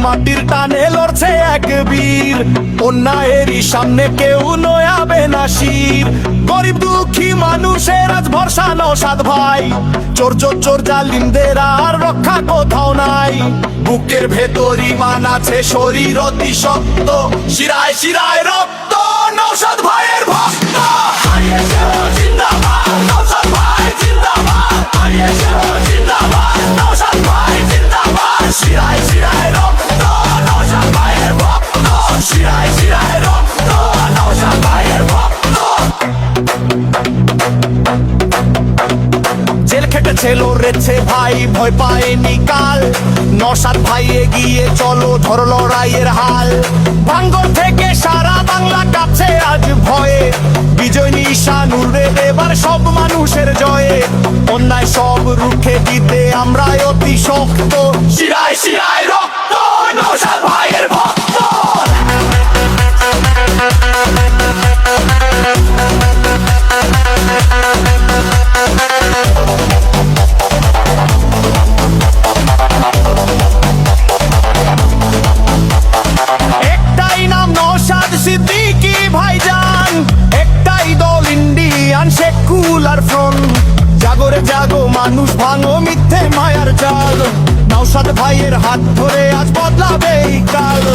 মাটির টানে লড়ছে এক বীর। অন্যায়েরই সামনে কেউ নয়াবে না শির। গরিব দুঃখী মানুষের আজ ভরসা নওশাদ ভাই। চোর জালিমদের আর রক্ষা কোথাও নাই। বুকের ভেতর ঈমান আছে, শরীর অতি শক্ত, শিরায় শিরায় রক্ত নওশাদ ভাইয়ের ভক্ত। জিন্দাবাদ নওশাদ ভাই জিন্দাবাদ, জিন্দাবাদ নওশাদ ভাই জিন্দাবাদ। শিরায় শিরায় রক্ত নওশাদ ভাইয়ের ভক্ত, শিরায় শিরায় রক্ত নওশাদ ভাইয়ের ভক্ত। জেল খেটেছে লড়েছে ভাই, ভয় পায়নি কাল। নওশাদ ভাই এগিয়ে চলো, ধরো লড়াইয়ের হাল। ভাঙ্গর থেকে সারা বাংলা কাঁপছে আজ ভয়ে। বিজয় নিশান উড়বে এবার সব মানুষের জয়ে। অন্যায় সব রুখে দিতে আমরা অতি শক্ত, শিরায় শিরায় রক্ত নওশাদ ভাইয়ের ভক্ত। একটাই নাম নওশাদ সিদ্দিকী ভাইজান, একটাই দল ইন্ডিয়ান সেকুলার ফ্রন্ট। জাগরে জাগো মানুষ, ভাঙো মিথ্যে মায়ার জাল। নওশাদ ভাইয়ের হাত ধরে আজ বদলাবে এই কাল।